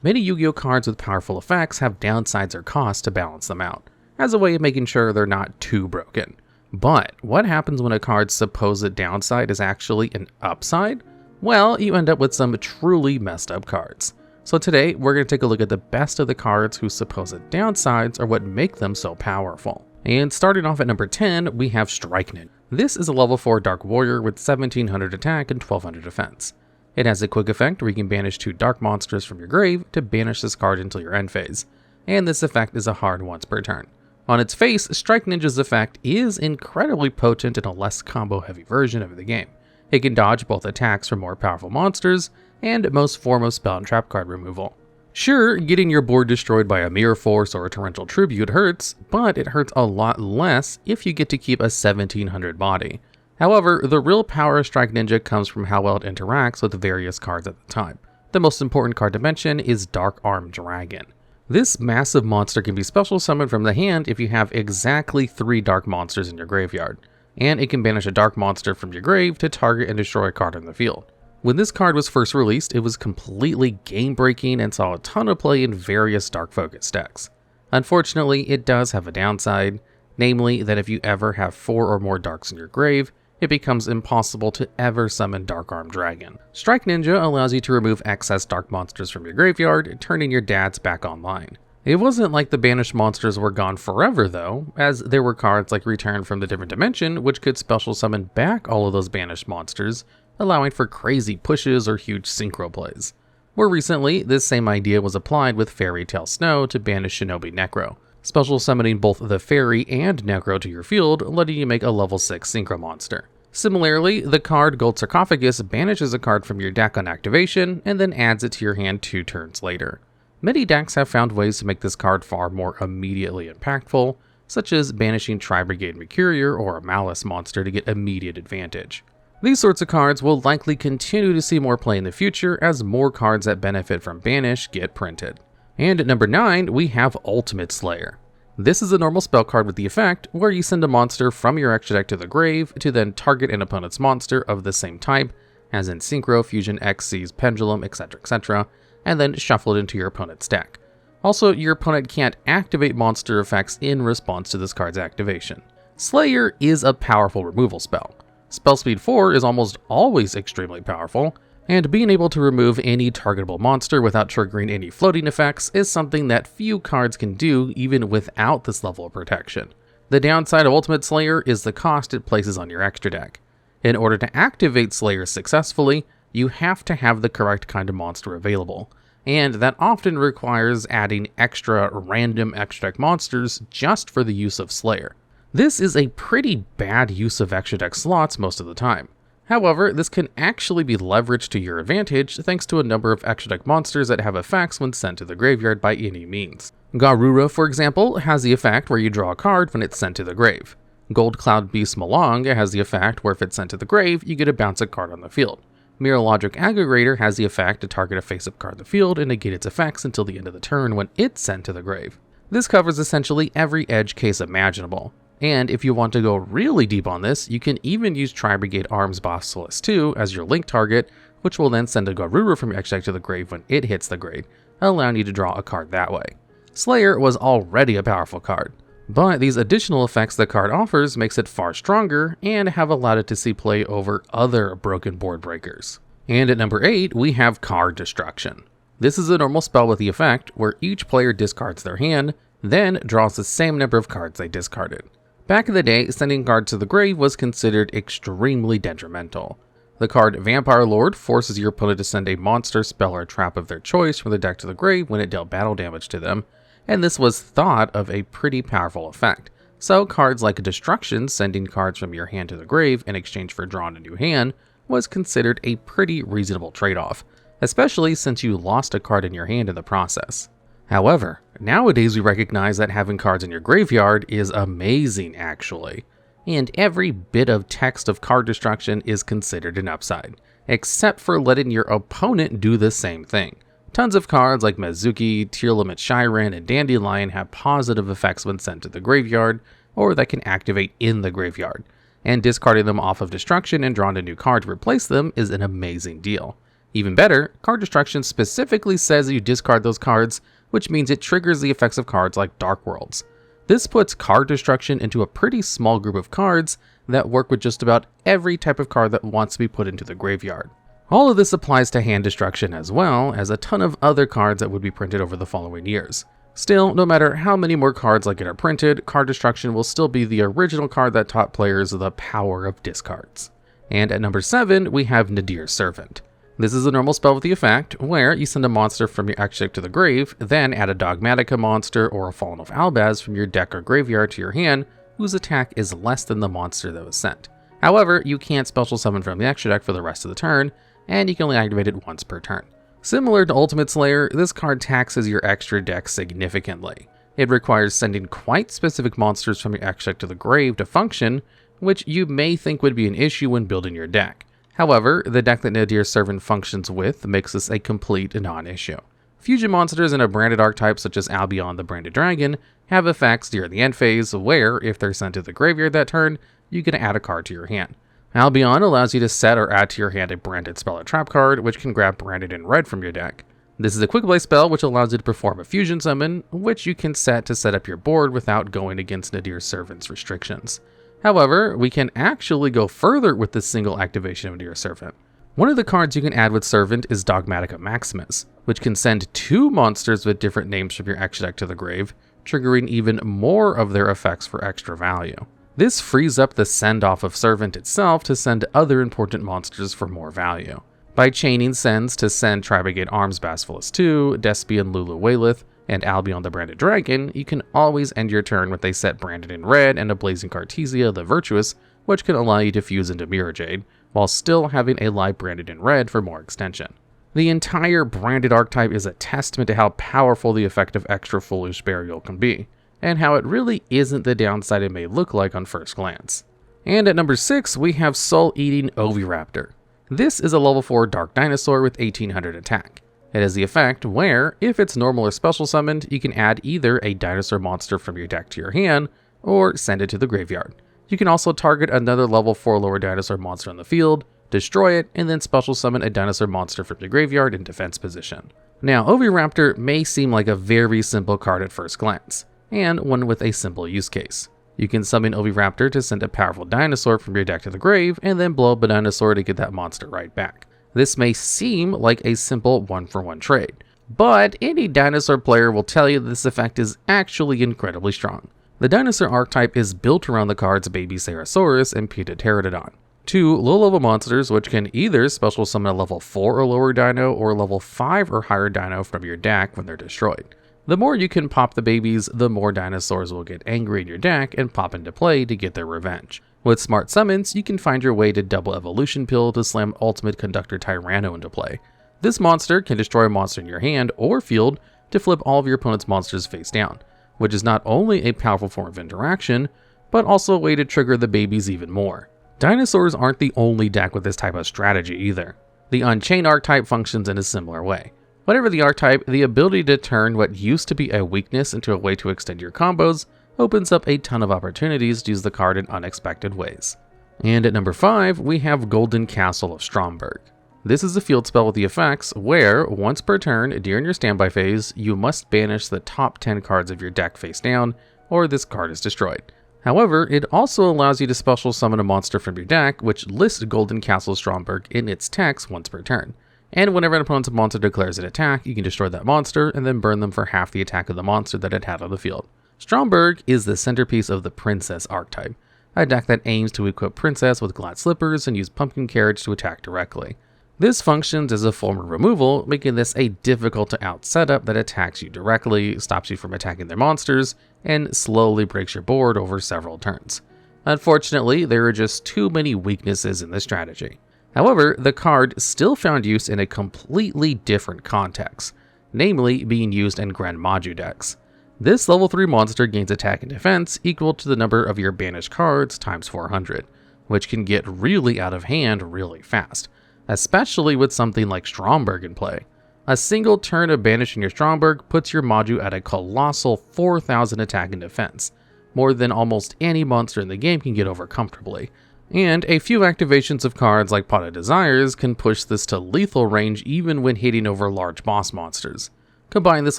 Many Yu-Gi-Oh cards with powerful effects have downsides or costs to balance them out, as a way of making sure they're not too broken. But what happens when a card's supposed downside is actually an upside? Well, you end up with some truly messed up cards. So today, we're going to take a look at the best of the cards whose supposed downsides are what make them so powerful. And starting off at number 10, we have Strike Ninja. This is a level 4 Dark Warrior with 1700 attack and 1200 defense. It has a quick effect where you can banish 2 dark monsters from your grave to banish this card until your end phase, and this effect is a hard once per turn. On its face, Strike Ninja's effect is incredibly potent in a less combo-heavy version of the game. It can dodge both attacks from more powerful monsters and most form of spell and trap card removal. Sure, getting your board destroyed by a Mirror Force or a Torrential Tribute hurts, but it hurts a lot less if you get to keep a 1700 body. However, the real power of Strike Ninja comes from how well it interacts with various cards at the time. The most important card to mention is Dark Arm Dragon. This massive monster can be special summoned from the hand if you have exactly 3 dark monsters in your graveyard, and it can banish a dark monster from your grave to target and destroy a card on the field. When this card was first released, it was completely game-breaking and saw a ton of play in various dark focus decks. Unfortunately, it does have a downside, namely that if you ever have 4 or more darks in your grave, it becomes impossible to ever summon Dark Arm Dragon. Strike Ninja allows you to remove excess dark monsters from your graveyard, turning your dads back online. It wasn't like the banished monsters were gone forever though, as there were cards like Return from the Different Dimension which could special summon back all of those banished monsters, allowing for crazy pushes or huge synchro plays. More recently, this same idea was applied with Fairy Tail Snow to banish Shinobi Necro, special summoning both the Fairy and Necro to your field, letting you make a level 6 synchro monster. Similarly, the card Gold Sarcophagus banishes a card from your deck on activation and then adds it to your hand 2 turns later. Many decks have found ways to make this card far more immediately impactful, such as banishing Tri-Brigade Mercurier or a Malice monster to get immediate advantage. These sorts of cards will likely continue to see more play in the future as more cards that benefit from banish get printed. And at number 9, we have Ultimate Slayer. This is a normal spell card with the effect where you send a monster from your extra deck to the grave to then target an opponent's monster of the same type, as in Synchro, Fusion, Xyz, Pendulum, etc., and then shuffle it into your opponent's deck. Also, your opponent can't activate monster effects in response to this card's activation. Slayer is a powerful removal spell. Spell speed 4 is almost always extremely powerful, and being able to remove any targetable monster without triggering any floating effects is something that few cards can do even without this level of protection. The downside of Ultimate Slayer is the cost it places on your extra deck. In order to activate Slayer successfully, you have to have the correct kind of monster available, and that often requires adding extra random extra deck monsters just for the use of Slayer. This is a pretty bad use of extra deck slots most of the time. However, this can actually be leveraged to your advantage thanks to a number of extra deck monsters that have effects when sent to the graveyard by any means. Garura, for example, has the effect where you draw a card when it's sent to the grave. Gold Cloud Beast Malong has the effect where if it's sent to the grave, you get to bounce a card on the field. Mirror Logic Aggregator has the effect to target a face-up card on the field and negate its effects until the end of the turn when it's sent to the grave. This covers essentially every edge case imaginable. And if you want to go really deep on this, you can even use Tri-Brigade Arms Basilisk 2 as your link target, which will then send a Garura from your extra deck to the grave when it hits the grave, allowing you to draw a card that way. Slayer was already a powerful card, but these additional effects the card offers makes it far stronger and have allowed it to see play over other broken board breakers. And at number 8, we have Card Destruction. This is a normal spell with the effect where each player discards their hand, then draws the same number of cards they discarded. Back in the day, sending cards to the grave was considered extremely detrimental. The card Vampire Lord forces your opponent to send a monster, spell, or trap of their choice from the deck to the grave when it dealt battle damage to them, and this was thought of a pretty powerful effect. So cards like Destruction, sending cards from your hand to the grave in exchange for drawing a new hand, was considered a pretty reasonable trade-off, especially since you lost a card in your hand in the process. However, nowadays we recognize that having cards in your graveyard is amazing actually, and every bit of text of card destruction is considered an upside, except for letting your opponent do the same thing. Tons of cards like Mizuki, Tier Limit Shiren, and Dandelion have positive effects when sent to the graveyard, or that can activate in the graveyard, and discarding them off of destruction and drawing a new card to replace them is an amazing deal. Even better, card destruction specifically says you discard those cards, which means it triggers the effects of cards like Dark Worlds. This puts card destruction into a pretty small group of cards that work with just about every type of card that wants to be put into the graveyard. All of this applies to hand destruction as well as a ton of other cards that would be printed over the following years. Still, no matter how many more cards like it are printed, card destruction will still be the original card that taught players the power of discards. And at number 7, we have Nadir Servant. This is a normal spell with the effect, where you send a monster from your extra deck to the grave, then add a Dogmatica monster or a Fallen of Albaz from your deck or graveyard to your hand, whose attack is less than the monster that was sent. However, you can't special summon from the extra deck for the rest of the turn, and you can only activate it once per turn. Similar to Ultimate Slayer, this card taxes your extra deck significantly. It requires sending quite specific monsters from your extra deck to the grave to function, which you may think would be an issue when building your deck. However, the deck that Nadir Servant functions with makes this a complete non-issue. Fusion monsters in a branded archetype such as Albion the Branded Dragon have effects during the end phase where, if they're sent to the graveyard that turn, you can add a card to your hand. Albion allows you to set or add to your hand a branded spell or trap card, which can grab branded in red from your deck. This is a quick play spell which allows you to perform a fusion summon, which you can set to set up your board without going against Nadir Servant's restrictions. However, we can actually go further with this single activation of Nadir Servant. One of the cards you can add with Servant is Dogmatica Maximus, which can send 2 monsters with different names from your extra deck to the grave, triggering even more of their effects for extra value. This frees up the send-off of Servant itself to send other important monsters for more value. By chaining sends to send Tribrigade Arms Basilisk 2, Despian Lulu Waylith, and Albion the Branded Dragon, you can always end your turn with a set branded in red and a Blazing Cartesia the Virtuous, which can allow you to fuse into Mirror Jade, while still having a light branded in red for more extension. The entire branded archetype is a testament to how powerful the effect of Extra Foolish Burial can be, and how it really isn't the downside it may look like on first glance. And at number 6, we have Souleating Oviraptor. This is a level 4 Dark Dinosaur with 1800 attack. It has the effect where, if it's normal or special summoned, you can add either a dinosaur monster from your deck to your hand, or send it to the graveyard. You can also target another level 4 lower dinosaur monster on the field, destroy it, and then special summon a dinosaur monster from the graveyard in defense position. Now, Oviraptor may seem like a very simple card at first glance, and one with a simple use case. You can summon Oviraptor to send a powerful dinosaur from your deck to the grave, and then blow up a dinosaur to get that monster right back. This may seem like a simple one-for-one trade, but any dinosaur player will tell you this effect is actually incredibly strong. The dinosaur archetype is built around the cards Baby Sarosaurus and Pterodon, 2 low-level monsters which can either special summon a level 4 or lower dino or level 5 or higher dino from your deck when they're destroyed. The more you can pop the babies, the more dinosaurs will get angry in your deck and pop into play to get their revenge. With smart summons, you can find your way to double Evolution Pill to slam Ultimate Conductor Tyranno into play. This monster can destroy a monster in your hand or field to flip all of your opponent's monsters face down, which is not only a powerful form of interaction, but also a way to trigger the babies even more. Dinosaurs aren't the only deck with this type of strategy either. The Unchained archetype functions in a similar way. Whatever the archetype, the ability to turn what used to be a weakness into a way to extend your combos opens up a ton of opportunities to use the card in unexpected ways. And at number 5, we have Golden Castle of Stromberg. This is a field spell with the effects where, once per turn during your standby phase, you must banish the top 10 cards of your deck face down, or this card is destroyed. However, it also allows you to special summon a monster from your deck, which lists Golden Castle Stromberg in its text once per turn. And whenever an opponent's monster declares an attack, you can destroy that monster and then burn them for half the attack of the monster that it had on the field. Stromberg is the centerpiece of the Princess archetype, a deck that aims to equip Princess with Glad Slippers and use Pumpkin Carriage to attack directly. This functions as a form of removal, making this a difficult to out setup that attacks you directly, stops you from attacking their monsters, and slowly breaks your board over several turns. Unfortunately, there are just too many weaknesses in this strategy. However, the card still found use in a completely different context, namely being used in Grand Maju decks. This level 3 monster gains attack and defense equal to the number of your banished cards times 400, which can get really out of hand really fast, especially with something like Stromberg in play. A single turn of banishing your Stromberg puts your Maju at a colossal 4,000 attack and defense, more than almost any monster in the game can get over comfortably, And a few activations of cards like Pot of Desires can push this to lethal range even when hitting over large boss monsters. Combine this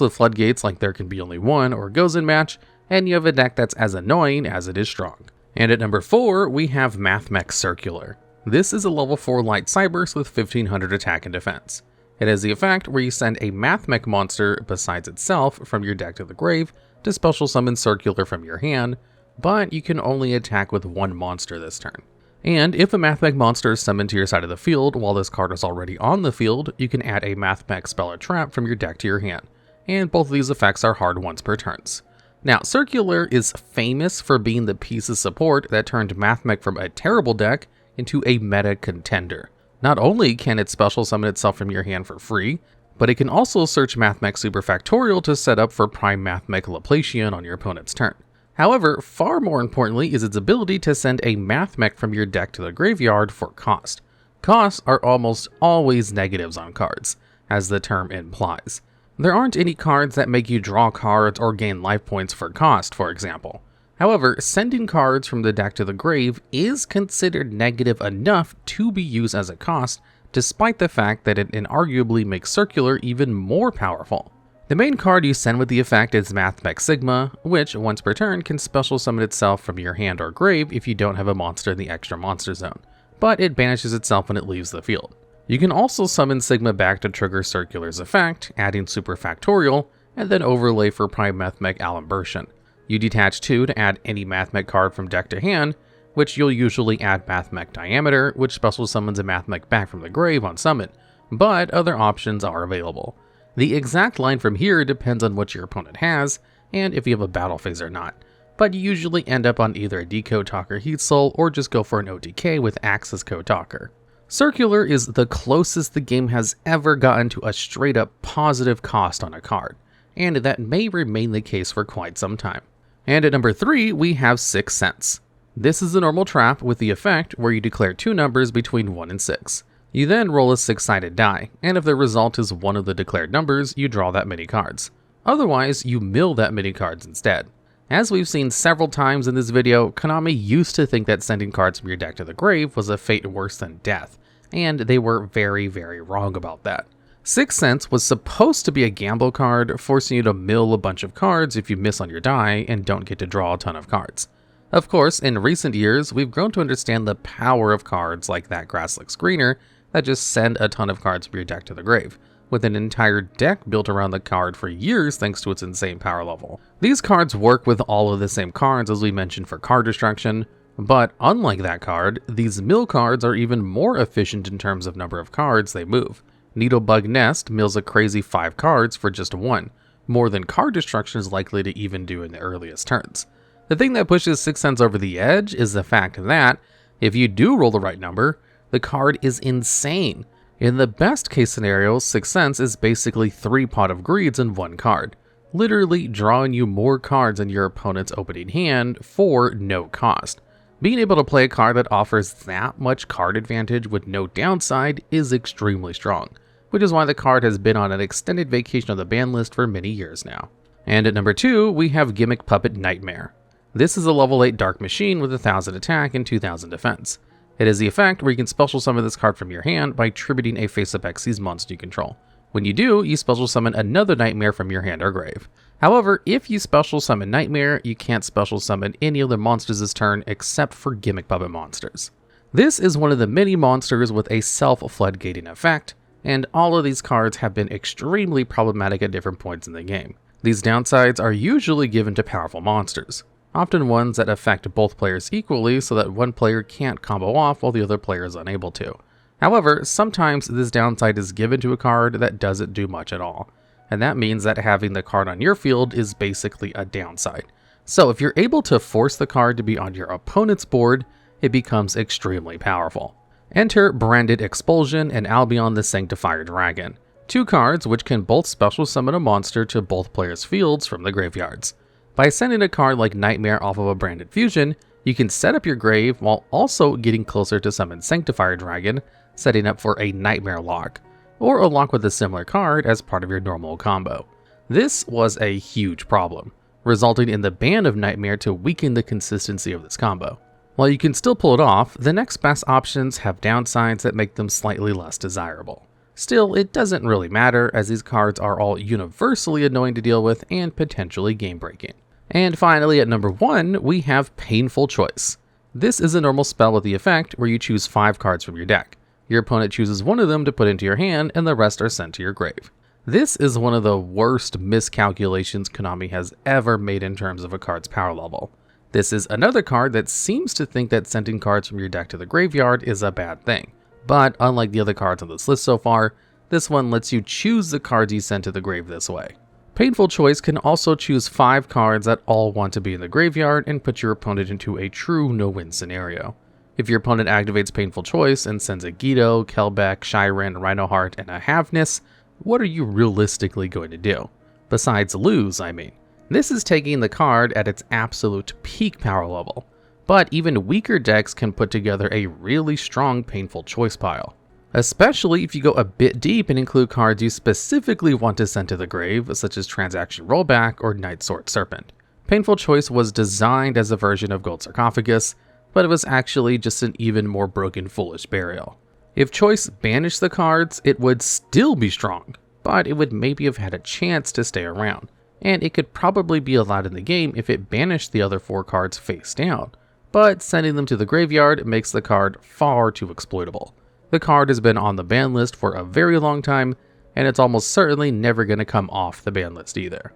with Floodgates like There Can Be Only One or Goes in Match, and you have a deck that's as annoying as it is strong. And at number 4, we have Matchmech Circular. This is a level 4 light Cyberse with 1500 attack and defense. It has the effect where you send a Matchmech monster besides itself from your deck to the grave to special summon Circular from your hand, but you can only attack with one monster this turn. And if a Matchmech monster is summoned to your side of the field while this card is already on the field, you can add a Matchmech spell or trap from your deck to your hand, and both of these effects are hard once per turns. Now, Circular is famous for being the piece of support that turned Matchmech from a terrible deck into a meta contender. Not only can it special summon itself from your hand for free, but it can also search Matchmech Superfactorial to set up for Prime Matchmech Laplacian on your opponent's turn. However, far more importantly is its ability to send a Matchmech from your deck to the graveyard for cost. Costs are almost always negatives on cards, as the term implies. There aren't any cards that make you draw cards or gain life points for cost, for example. However, sending cards from the deck to the grave is considered negative enough to be used as a cost, despite the fact that it inarguably makes Circular even more powerful. The main card you send with the effect is Matchmech Sigma, which, once per turn, can special summon itself from your hand or grave if you don't have a monster in the extra monster zone, but it banishes itself when it leaves the field. You can also summon Sigma back to trigger Circular's effect, adding Superfactorial, and then overlay for Prime Matchmech Alimbertion. You detach 2 to add any Matchmech card from deck to hand, which you'll usually add Matchmech Diameter, which special summons a Matchmech back from the grave on summon, but other options are available. The exact line from here depends on what your opponent has, and if you have a battle phase or not, but you usually end up on either a Decode Talker Heat Soul or just go for an OTK with Axis Code Talker. Circular is the closest the game has ever gotten to a straight up positive cost on a card, and that may remain the case for quite some time. And at number 3, we have 6 Cents. This is a normal trap with the effect where you declare 2 numbers between 1 and 6. You then roll a 6-sided die, and if the result is one of the declared numbers, you draw that many cards. Otherwise, you mill that many cards instead. As we've seen several times in this video, Konami used to think that sending cards from your deck to the grave was a fate worse than death, and they were very, very wrong about that. 6 Cents was supposed to be a gamble card, forcing you to mill a bunch of cards if you miss on your die and don't get to draw a ton of cards. Of course, in recent years, we've grown to understand the power of cards like That Grass Looks Greener that just send a ton of cards from your deck to the grave, with an entire deck built around the card for years thanks to its insane power level. These cards work with all of the same cards as we mentioned for card destruction, but unlike that card, these mill cards are even more efficient in terms of number of cards they move. Needlebug Nest mills a crazy 5 cards for just 1, more than card destruction is likely to even do in the earliest turns. The thing that pushes 6 Cents over the edge is the fact that, if you do roll the right number, the card is insane. In the best case scenario, 6 Cents is basically 3 Pot of Greeds in 1 card, literally drawing you more cards than your opponent's opening hand for no cost. Being able to play a card that offers that much card advantage with no downside is extremely strong, which is why the card has been on an extended vacation on the ban list for many years now. And at number 2, we have Gimmick Puppet Nightmare. This is a level 8 Dark Machine with 1000 attack and 2000 defense. It has the effect where you can special summon this card from your hand by tributing a face-up Xyz monster you control. When you do, you special summon another Nightmare from your hand or grave. However, if you special summon Nightmare, you can't special summon any other monsters this turn except for Gimmick Puppet monsters. This is one of the many monsters with a self-floodgating effect, and all of these cards have been extremely problematic at different points in the game. These downsides are usually given to powerful monsters, often ones that affect both players equally so that one player can't combo off while the other player is unable to. However, sometimes this downside is given to a card that doesn't do much at all, and that means that having the card on your field is basically a downside. So if you're able to force the card to be on your opponent's board, it becomes extremely powerful. Enter Branded Expulsion and Albion the Sanctifier Dragon, 2 cards which can both special summon a monster to both players' fields from the graveyards. By sending a card like Nightmare off of a Branded Fusion, you can set up your grave while also getting closer to summon Sanctifier Dragon, setting up for a Nightmare lock, or a lock with a similar card as part of your normal combo. This was a huge problem, resulting in the ban of Nightmare to weaken the consistency of this combo. While you can still pull it off, the next best options have downsides that make them slightly less desirable. Still, it doesn't really matter, as these cards are all universally annoying to deal with and potentially game-breaking. And finally, at number 1, we have Painful Choice. This is a normal spell with the effect where you choose 5 cards from your deck. Your opponent chooses one of them to put into your hand, and the rest are sent to your grave. This is one of the worst miscalculations Konami has ever made in terms of a card's power level. This is another card that seems to think that sending cards from your deck to the graveyard is a bad thing. But unlike the other cards on this list so far, this one lets you choose the cards you send to the grave this way. Painful Choice can also choose 5 cards that all want to be in the graveyard and put your opponent into a true no-win scenario. If your opponent activates Painful Choice and sends a Yugioh, Kelbeck, Shiren, Rhinoheart, and a Havness, what are you realistically going to do? Besides lose, I mean. This is taking the card at its absolute peak power level, but even weaker decks can put together a really strong Painful Choice pile. Especially if you go a bit deep and include cards you specifically want to send to the grave, such as Transaction Rollback or Night Sword Serpent. Painful Choice was designed as a version of Gold Sarcophagus, but it was actually just an even more broken Foolish Burial. If Choice banished the cards, it would still be strong, but it would maybe have had a chance to stay around, and it could probably be allowed in the game if it banished the other 4 cards face down, but sending them to the graveyard makes the card far too exploitable. The card has been on the ban list for a very long time, and it's almost certainly never going to come off the ban list either.